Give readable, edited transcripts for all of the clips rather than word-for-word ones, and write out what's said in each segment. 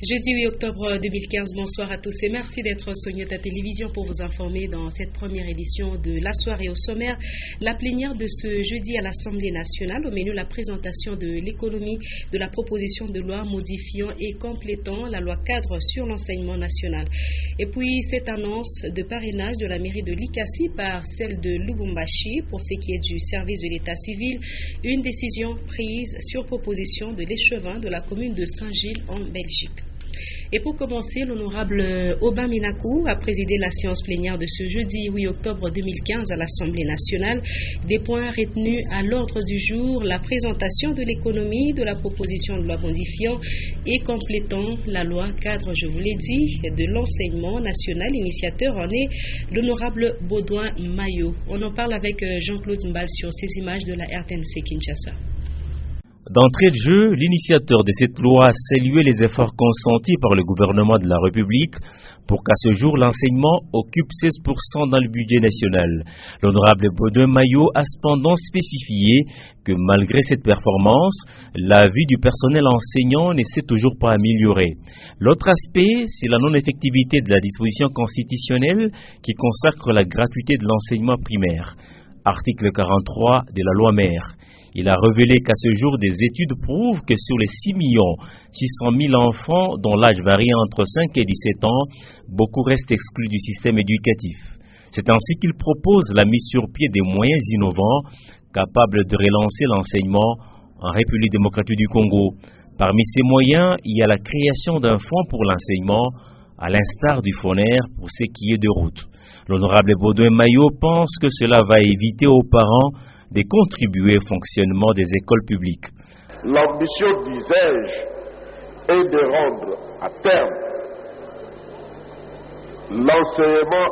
Jeudi 8 octobre 2015, bonsoir à tous et merci d'être sur Nyota Télévision pour vous informer dans cette première édition de la soirée. Au sommaire, la plénière de ce jeudi à l'Assemblée nationale. Au menu, la présentation de l'économie de la proposition de loi modifiant et complétant la loi cadre sur l'enseignement national. Et puis, cette annonce de parrainage de la mairie de Likasi par celle de Lubumbashi pour ce qui est du service de l'état civil. Une décision prise sur proposition de l'échevin de la commune de Saint-Gilles en Belgique. Et pour commencer, l'honorable Aubin Minakou a présidé la séance plénière de ce jeudi 8 octobre 2015 à l'Assemblée nationale. Des points retenus à l'ordre du jour, la présentation de l'économie de la proposition de loi modifiant et complétant la loi cadre, je vous l'ai dit, de l'enseignement national. Initiateur en est l'honorable Baudouin Mayo. On en parle avec Jean-Claude Mbal sur ces images de la RTNC Kinshasa. D'entrée de jeu, l'initiateur de cette loi a salué les efforts consentis par le gouvernement de la République pour qu'à ce jour l'enseignement occupe 16% dans le budget national. L'honorable Baudouin Mayo a cependant spécifié que malgré cette performance, la vie du personnel enseignant ne s'est toujours pas améliorée. L'autre aspect, c'est la non-effectivité de la disposition constitutionnelle qui consacre la gratuité de l'enseignement primaire. Article 43 de la loi mère. Il a révélé qu'à ce jour, des études prouvent que sur les 6 600 000 enfants dont l'âge varie entre 5 et 17 ans, beaucoup restent exclus du système éducatif. C'est ainsi qu'il propose la mise sur pied des moyens innovants capables de relancer l'enseignement en République démocratique du Congo. Parmi ces moyens, il y a la création d'un fonds pour l'enseignement, à l'instar du FONER pour ce qui est de route. L'honorable Baudouin Mayo pense que cela va éviter aux parents de contribuer au fonctionnement des écoles publiques. L'ambition, disais-je, est de rendre à terme l'enseignement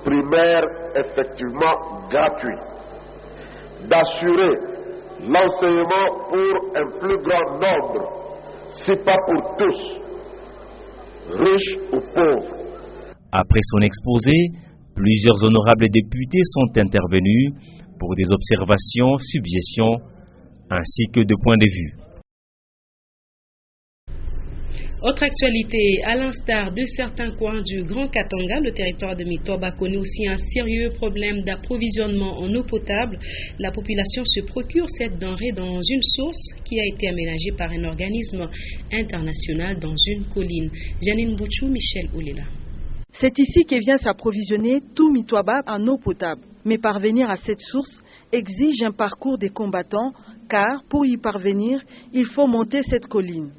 primaire effectivement gratuit, d'assurer l'enseignement pour un plus grand nombre, si pas pour tous, riches ou pauvres. Après son exposé, plusieurs honorables députés sont intervenus pour des observations, suggestions, ainsi que de points de vue. Autre actualité, à l'instar de certains coins du Grand Katanga, le territoire de Mitoba connaît aussi un sérieux problème d'approvisionnement en eau potable. La population se procure cette denrée dans une source qui a été aménagée par un organisme international dans une colline. Janine Bouchou, Michel Oulela. C'est ici que vient s'approvisionner tout Mitoba en eau potable. Mais parvenir à cette source exige un parcours des combattants, car pour y parvenir, il faut monter cette colline.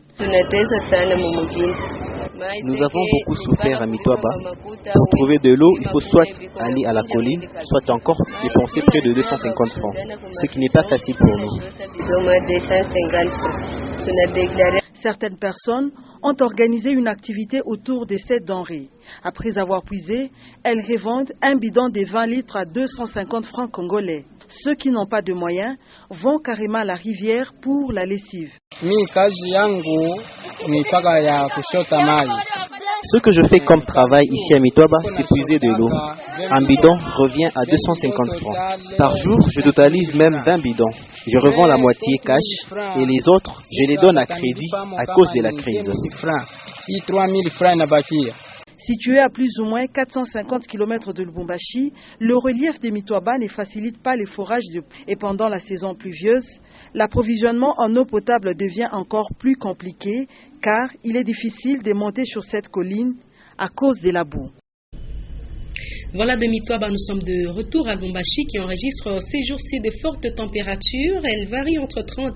Nous avons beaucoup souffert à Mitoba. Pour trouver de l'eau, il faut soit aller à la colline, soit encore dépenser près de 250 francs, ce qui n'est pas facile pour nous. Certaines personnes ont organisé une activité autour de cette denrée. Après avoir puisé, elles revendent un bidon de 20 litres à 250 francs congolais. Ceux qui n'ont pas de moyens vont carrément à la rivière pour la lessive. Ce que je fais comme travail ici à Mitoba, c'est puiser de l'eau. Un bidon revient à 250 francs. Par jour, je totalise même 20 bidons. Je revends la moitié cash et les autres, je les donne à crédit à cause de la crise. Situé à plus ou moins 450 km de Lubumbashi, le relief de Mitoba ne facilite pas les forages et pendant la saison pluvieuse, l'approvisionnement en eau potable devient encore plus compliqué car il est difficile de monter sur cette colline à cause de la boue. Voilà de Mitoba, nous sommes de retour à Lubumbashi qui enregistre ces jours-ci de fortes températures. Elles varient entre 30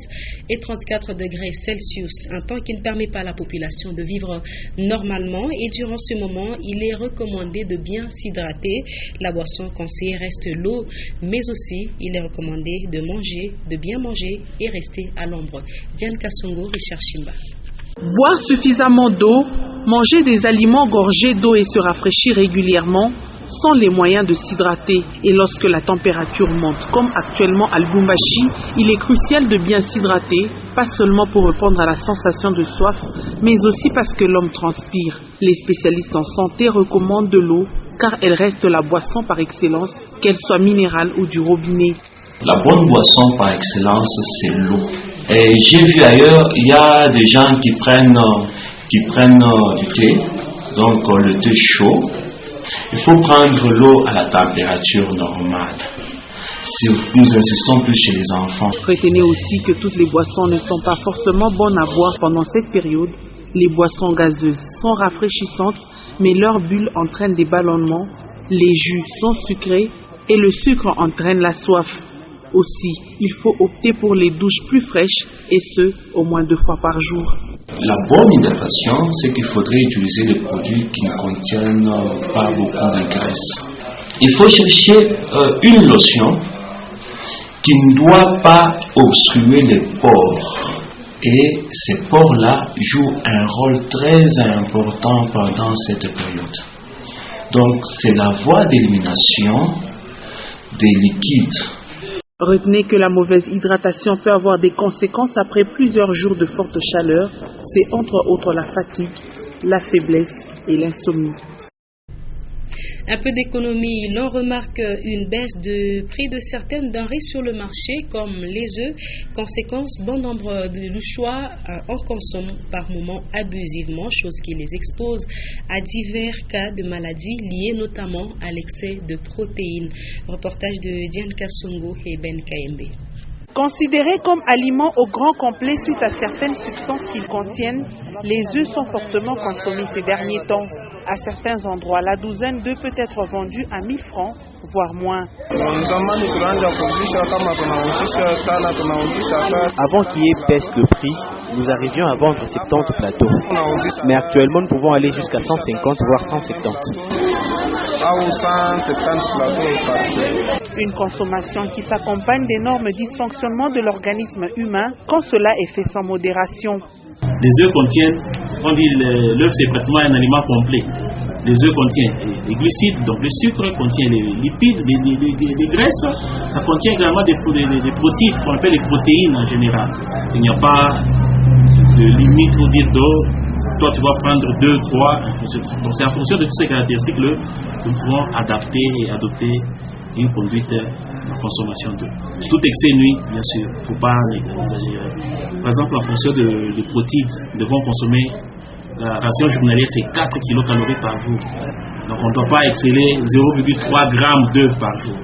et 34 degrés Celsius, un temps qui ne permet pas à la population de vivre normalement. Et durant ce moment, il est recommandé de bien s'hydrater. La boisson conseillée reste l'eau, mais aussi il est recommandé de manger, de bien manger et rester à l'ombre. Diane Kassongo, Richard Chimba. Boire suffisamment d'eau, manger des aliments gorgés d'eau et se rafraîchir régulièrement sont les moyens de s'hydrater. Et lorsque la température monte, comme actuellement à Lubumbashi, il est crucial de bien s'hydrater, pas seulement pour répondre à la sensation de soif, mais aussi parce que l'homme transpire. Les spécialistes en santé recommandent de l'eau, car elle reste la boisson par excellence, qu'elle soit minérale ou du robinet. La bonne boisson par excellence, c'est l'eau. Et j'ai vu ailleurs, il y a des gens qui prennent qui prennent du thé, donc le thé chaud. Il faut prendre l'eau à la température normale. Si nous insistons plus chez les enfants. Retenez aussi que toutes les boissons ne sont pas forcément bonnes à boire pendant cette période. Les boissons gazeuses sont rafraîchissantes, mais leurs bulles entraînent des ballonnements. Les jus sont sucrés et le sucre entraîne la soif. Aussi, il faut opter pour les douches plus fraîches et ce, au moins 2 fois par jour. La bonne hydratation, c'est qu'il faudrait utiliser des produits qui ne contiennent pas beaucoup de graisse. Il faut chercher une lotion qui ne doit pas obstruer les pores. Et ces pores-là jouent un rôle très important pendant cette période. Donc, c'est la voie d'élimination des liquides. Retenez que la mauvaise hydratation peut avoir des conséquences après plusieurs jours de forte chaleur. C'est entre autres la fatigue, la faiblesse et l'insomnie. Un peu d'économie, l'on remarque une baisse de prix de certaines denrées sur le marché comme les œufs. Conséquence, bon nombre de Louchois en consomment par moment abusivement, chose qui les expose à divers cas de maladies liées notamment à l'excès de protéines. Reportage de Diane Kassongo et Ben Kaembe. Considérés comme aliments au grand complet suite à certaines substances qu'ils contiennent, les œufs sont fortement consommés ces derniers temps. À certains endroits, la douzaine d'œufs peut être vendue à 1000 francs, voire moins. Avant qu'il y ait baisse de prix, nous arrivions à vendre 70 plateaux. Mais actuellement, nous pouvons aller jusqu'à 150, voire 170. Une consommation qui s'accompagne d'énormes dysfonctionnements de l'organisme humain quand cela est fait sans modération. Les œufs contiennent, on dit l'œuf c'est pratiquement un aliment complet. Les œufs contiennent les glucides, donc le sucre, contient les lipides, des graisses. Ça contient également des protéines, qu'on appelle les protéines en général. Il n'y a pas de limite pour dire toi tu vas prendre 2, 3. Donc c'est en fonction de toutes ces caractéristiques que nous pouvons adapter et adopter une conduite de consommation d'œufs. Tout excès nuit, bien sûr, il ne faut pas exagérer. Par exemple, en fonction des protéines, nous devons consommer, la ration journalière c'est 4 kilocalories par jour. Donc on ne doit pas exceller 0,3 grammes d'œufs par jour.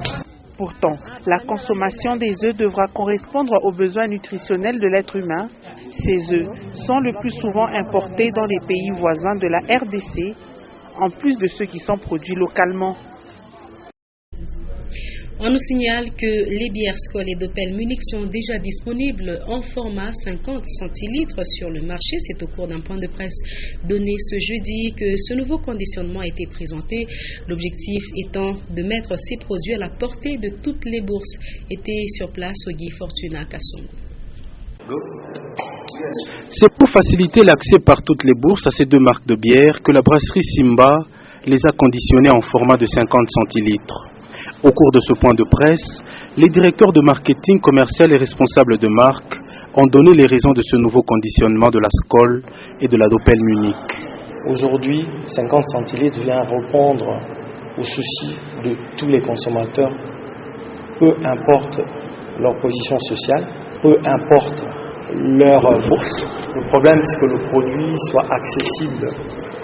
Pourtant, la consommation des œufs devra correspondre aux besoins nutritionnels de l'être humain. Ces œufs sont le plus souvent importés dans les pays voisins de la RDC, en plus de ceux qui sont produits localement. On nous signale que les bières Skol et Doppel Munich sont déjà disponibles en format 50 centilitres sur le marché. C'est au cours d'un point de presse donné ce jeudi que ce nouveau conditionnement a été présenté. L'objectif étant de mettre ces produits à la portée de toutes les bourses. Était sur place au Guy Fortuna Kassongo. C'est pour faciliter l'accès par toutes les bourses à ces deux marques de bière que la brasserie Simba les a conditionnées en format de 50 centilitres. Au cours de ce point de presse, les directeurs de marketing commercial et responsables de marque ont donné les raisons de ce nouveau conditionnement de la Skol et de la Doppel Munich. Aujourd'hui, 50 centilitres vient répondre aux soucis de tous les consommateurs, peu importe leur position sociale, peu importe leur bourse. Le problème, c'est que le produit soit accessible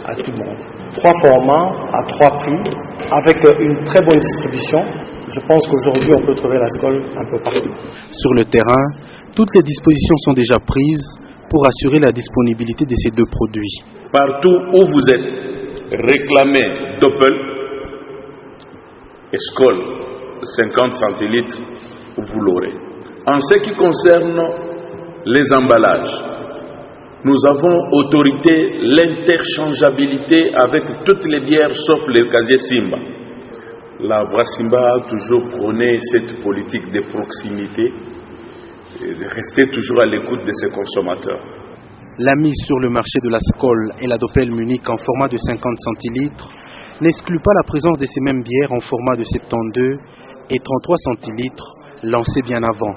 à tout le monde. 3 formats à 3 prix, avec une très bonne distribution. Je pense qu'aujourd'hui, on peut trouver la Skol un peu partout. Sur le terrain, toutes les dispositions sont déjà prises pour assurer la disponibilité de ces deux produits. Partout où vous êtes, réclamez Doppel et Skol, 50 centilitres, vous l'aurez. En ce qui concerne les emballages, nous avons autorisé l'interchangeabilité avec toutes les bières sauf le casier Simba. La voie Simba a toujours prôné cette politique de proximité et de rester toujours à l'écoute de ses consommateurs. La mise sur le marché de la Skol et la Doppel Munich en format de 50 centilitres n'exclut pas la présence de ces mêmes bières en format de 72 et 33 centilitres lancées bien avant.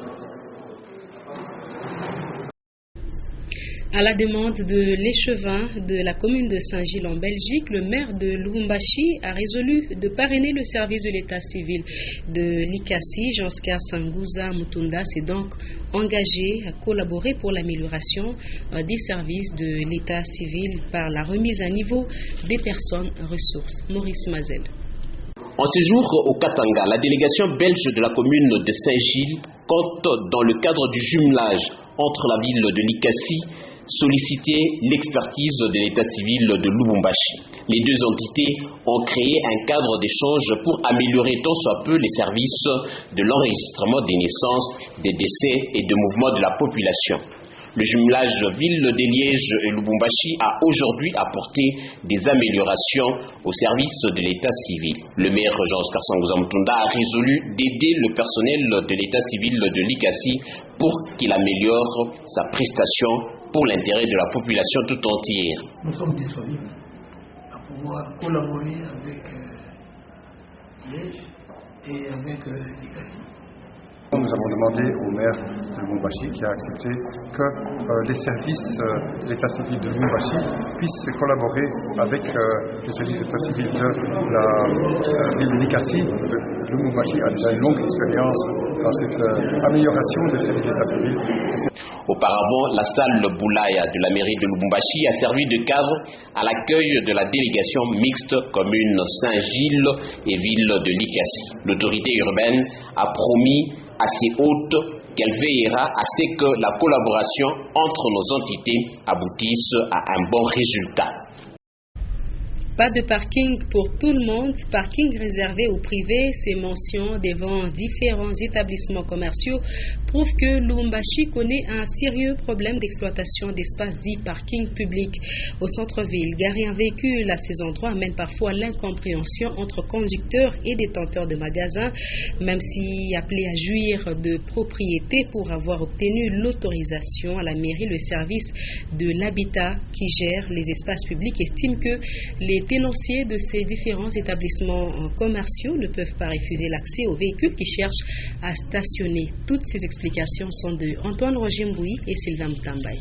À la demande de l'échevin de la commune de Saint-Gilles en Belgique, le maire de Lubumbashi a résolu de parrainer le service de l'état civil de l'ICASI. Jean-Oscar Sangouza Mutunda s'est donc engagé à collaborer pour l'amélioration des services de l'état civil par la remise à niveau des personnes ressources. Maurice Mazel. En séjour au Katanga, la délégation belge de la commune de Saint-Gilles compte, dans le cadre du jumelage entre la ville de l'ICASI, solliciter l'expertise de l'état civil de Lubumbashi. Les deux entités ont créé un cadre d'échange pour améliorer tant soit peu les services de l'enregistrement des naissances, des décès et de mouvements de la population. Le jumelage ville de Liège et Lubumbashi a aujourd'hui apporté des améliorations au service de l'état civil. Le maire Jean-Oscar Sangouza Mutunda a résolu d'aider le personnel de l'état civil de l'ICASI pour qu'il améliore sa prestation pour l'intérêt de la population tout entière. Nous sommes disponibles à pouvoir collaborer avec Liège et avec l'ICASI. Nous avons demandé au maire de Lubumbashi, qui a accepté, que les services de l'état civil de Lubumbashi puissent collaborer avec les services d'état civil de la ville de l'ICASI. Lubumbashi a déjà une longue expérience dans cette amélioration des services d'état civil. Auparavant, la salle Boulaya de la mairie de Lubumbashi a servi de cadre à l'accueil de la délégation mixte commune Saint-Gilles et ville de l'ICASI. L'autorité urbaine a promis à ses hôtes qu'elle veillera à ce que la collaboration entre nos entités aboutisse à un bon résultat. Pas de parking pour tout le monde, parking réservé aux privés. Ces mentions devant différents établissements commerciaux prouvent que Lubumbashi connaît un sérieux problème d'exploitation d'espaces dits parking publics. Au centre-ville, garer un véhicule à ces endroits amène parfois l'incompréhension entre conducteurs et détenteurs de magasins, même si appelés à jouir de propriété pour avoir obtenu l'autorisation à la mairie, le service de l'habitat qui gère les espaces publics estime que les tenanciers de ces différents établissements commerciaux ne peuvent pas refuser l'accès aux véhicules qui cherchent à stationner. Toutes ces explications sont de Antoine Roger Mboui et Sylvain Mtambaye.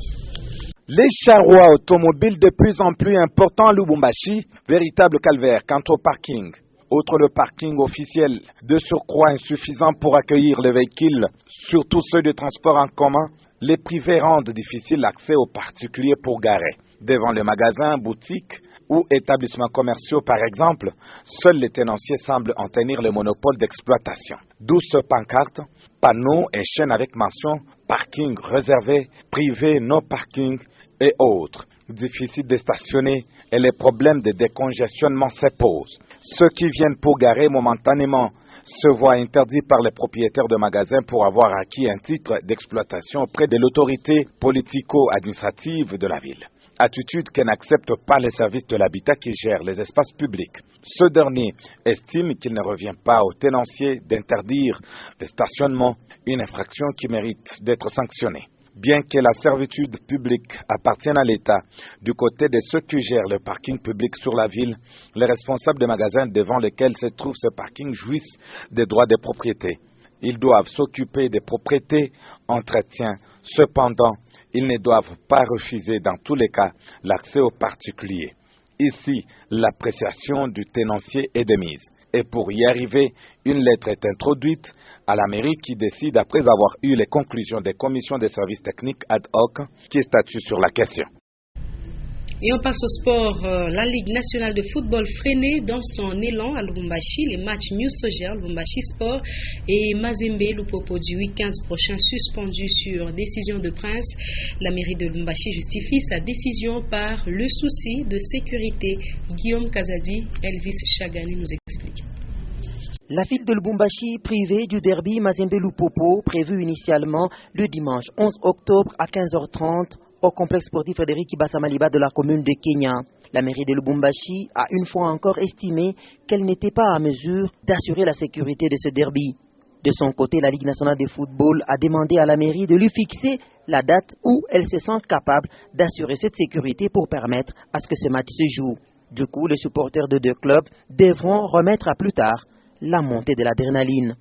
Les charrois automobiles de plus en plus importants à Lubumbashi, véritable calvaire quant au parking. Outre le parking officiel, de surcroît insuffisant pour accueillir les véhicules, surtout ceux de transport en commun, les privés rendent difficile l'accès aux particuliers pour garer. Devant les magasins, boutiques ou établissements commerciaux par exemple, seuls les tenanciers semblent en tenir le monopole d'exploitation. D'où ce pancarte, panneaux et chaînes avec mention parking réservé, privé, no parking et autres. Difficile de stationner et les problèmes de décongestionnement se posent. Ceux qui viennent pour garer momentanément se voient interdits par les propriétaires de magasins pour avoir acquis un titre d'exploitation auprès de l'autorité politico-administrative de la ville. Attitude que n'accepte pas les services de l'habitat qui gèrent les espaces publics. Ce dernier estime qu'il ne revient pas aux tenanciers d'interdire le stationnement, une infraction qui mérite d'être sanctionnée. Bien que la servitude publique appartienne à l'État, du côté de ceux qui gèrent le parking public sur la ville, les responsables des magasins devant lesquels se trouve ce parking jouissent des droits de propriété. Ils doivent s'occuper des propriétés, entretien. Cependant, ils ne doivent pas refuser dans tous les cas l'accès aux particuliers. Ici, l'appréciation du tenancier est de mise. Et pour y arriver, une lettre est introduite à la mairie qui décide après avoir eu les conclusions des commissions des services techniques ad hoc qui statuent sur la question. Et on passe au sport. La Ligue nationale de football freinée dans son élan à Lubumbashi. Les matchs New Soger, Lubumbashi Sport et Mazembe Lupopo du week-end prochain suspendus sur décision de Prince. La mairie de Lubumbashi justifie sa décision par le souci de sécurité. Guillaume Kazadi, Elvis Chagani nous explique. La ville de Lubumbashi, privée du derby Mazembe-Lupopo, prévu initialement le dimanche 11 octobre à 15h30 au complexe sportif Frédéric Ibassa-Maliba de la commune de Kenya. La mairie de Lubumbashi a une fois encore estimé qu'elle n'était pas à mesure d'assurer la sécurité de ce derby. De son côté, la Ligue nationale de football a demandé à la mairie de lui fixer la date où elle se sent capable d'assurer cette sécurité pour permettre à ce que ce match se joue. Du coup, les supporters de deux clubs devront remettre à plus tard la montée de l'adrénaline.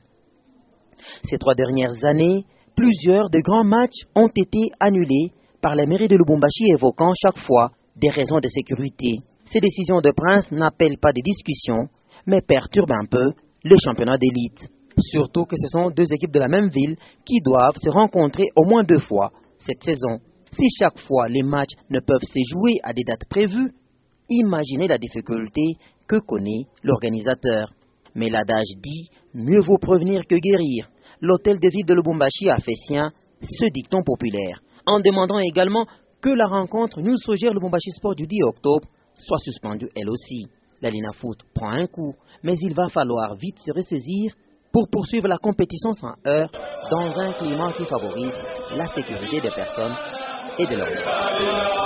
Ces 3 dernières années, plusieurs de grands matchs ont été annulés par la mairie de Lubumbashi évoquant chaque fois des raisons de sécurité. Ces décisions de prince n'appellent pas de discussion, mais perturbent un peu le championnat d'élite. Surtout que ce sont deux équipes de la même ville qui doivent se rencontrer au moins 2 fois cette saison. Si chaque fois les matchs ne peuvent se jouer à des dates prévues, imaginez la difficulté que connaît l'organisateur. Mais l'adage dit « mieux vaut prévenir que guérir ». L'hôtel de ville de Lubumbashi a fait sien ce dicton populaire, en demandant également que la rencontre News Sogère Lubumbashi Sport du 10 octobre soit suspendue elle aussi. La Lina Foot prend un coup, mais il va falloir vite se ressaisir pour poursuivre la compétition sans heurts dans un climat qui favorise la sécurité des personnes et de leurs biens.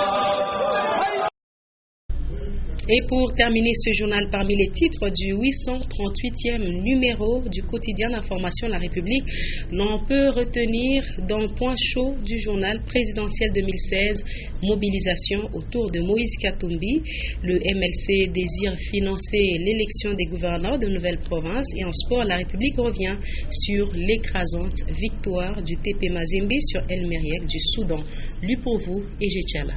Et pour terminer ce journal, parmi les titres du 838e numéro du quotidien d'information La République, l'on peut retenir dans le point chaud du journal présidentiel 2016, mobilisation autour de Moïse Katumbi. Le MLC désire financer l'élection des gouverneurs de nouvelles provinces. Et en sport, La République revient sur l'écrasante victoire du TP Mazembe sur El Meriek du Soudan. Lu pour vous, Ege Tchala.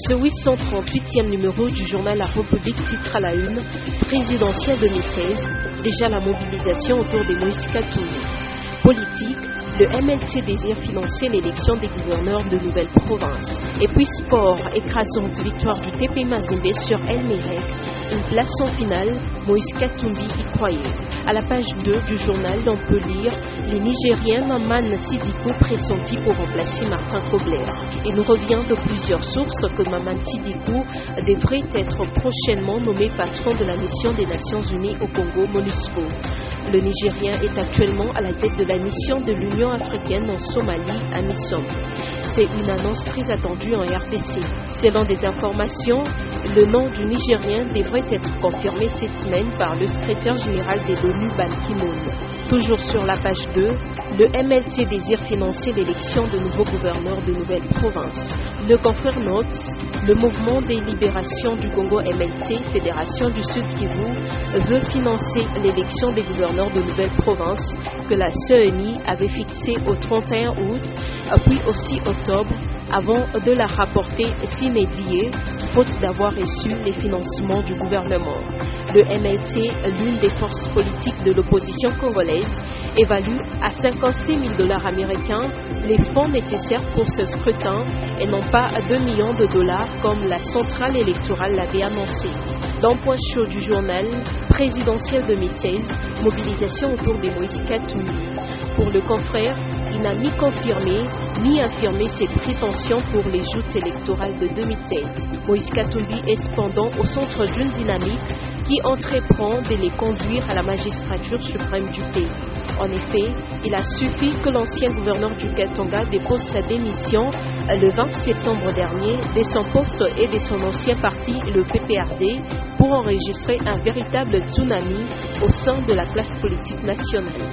Ce 838e numéro du journal La République titre à la une présidentielle 2016, déjà la mobilisation autour de Moïse Katumbi. Politique, le MLC désire financer l'élection des gouverneurs de nouvelles provinces. Et puis sport, écrasante victoire du TP Mazembe sur El Meriek. Une place en finale, Moïse Katumbi y croyait. À la page 2 du journal, on peut lire les Nigériens Maman Sidiko pressenti pour remplacer Martin Kobler. Il nous revient de plusieurs sources que Maman Sidiko devrait être prochainement nommé patron de la mission des Nations Unies au Congo, MONUSCO. Le Nigérien est actuellement à la tête de la mission de l'Union africaine en Somalie, à Missom. C'est une annonce très attendue en RDC. Selon des informations, le nom du Nigérien devrait être confirmé cette semaine par le secrétaire général de l'ONU, Ban Ki-moon. Toujours sur la page 2, le MLC désire financer l'élection de nouveaux gouverneurs de nouvelles provinces. Le confrère note, le mouvement des libérations du Congo MLC, Fédération du Sud Kivu, veut financer l'élection des gouverneurs de nouvelles provinces que la CENI avait fixée au 31 août, puis aussi octobre, avant de la rapporter sine die, faute d'avoir reçu les financements du gouvernement. Le MLC, l'une des forces politiques de l'opposition congolaise, évalue à 56 000 $ américains les fonds nécessaires pour ce scrutin et non pas à 2 millions de dollars comme la centrale électorale l'avait annoncé. Dans le point chaud du journal présidentiel 2016, mobilisation autour de Moïse Katumbi. Pour le confrère, il n'a ni confirmé ni affirmé ses prétentions pour les joutes électorales de 2016. Moïse Katumbi est cependant au centre d'une dynamique qui entreprend de les conduire à la magistrature suprême du pays. En effet, il a suffi que l'ancien gouverneur du Katanga dépose sa démission le 20 septembre dernier de son poste et de son ancien parti, le PPRD, pour enregistrer un véritable tsunami au sein de la classe politique nationale.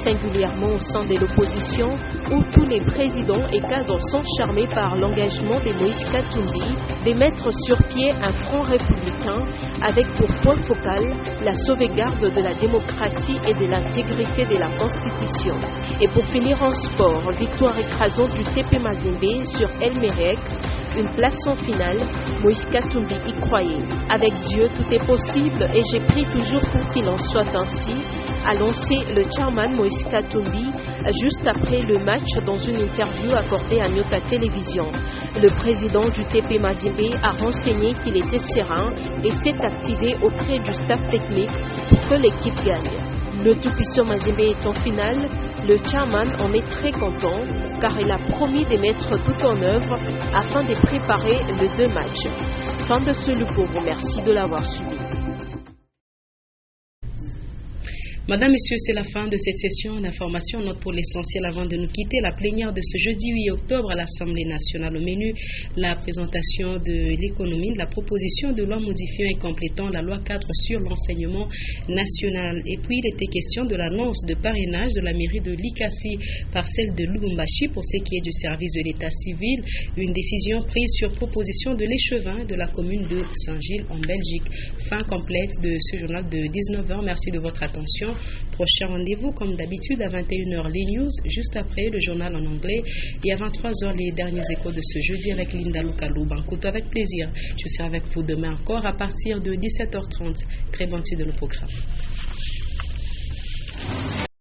Singulièrement au sein de l'opposition, où tous les présidents et cadres sont charmés par l'engagement de Moïse Katumbi de mettre sur pied un front républicain avec pour point focal la sauvegarde de la démocratie et de l'intégrité de la Constitution. Et pour finir en sport, victoire écrasante du TP Mazembe sur El Meriek. Une place en finale, Moïse Katumbi y croyait. Avec Dieu, tout est possible et j'ai pris toujours pour qu'il en soit ainsi, a lancé le chairman Moïse Katumbi juste après le match dans une interview accordée à Nyota Télévision. Le président du TP Mazembe a renseigné qu'il était serein et s'est activé auprès du staff technique pour que l'équipe gagne. Le tout-puissant Mazembe est en finale. Le chairman en est très content car il a promis de mettre tout en œuvre afin de préparer les 2 matchs. Fin de ce Lupovo, merci de l'avoir suivi. Madame, Messieurs, c'est la fin de cette session d'information. Note pour l'essentiel avant de nous quitter. La plénière de ce jeudi 8 octobre à l'Assemblée nationale. Au menu, la présentation de l'économie, de la proposition de loi modifiant et complétant la loi 4 sur l'enseignement national. Et puis, il était question de l'annonce de parrainage de la mairie de Likasi par celle de Lubumbashi pour ce qui est du service de l'état civil. Une décision prise sur proposition de l'échevin de la commune de Saint-Gilles en Belgique. Fin complète de ce journal de 19h. Merci de votre attention. Prochain rendez-vous, comme d'habitude, à 21h, les news, juste après le journal en anglais, et à 23h, les derniers échos de ce jeudi avec Linda Lukalou Bankuto. Avec plaisir, je serai avec vous demain encore à partir de 17h30. Très bonne suite de nos programmes.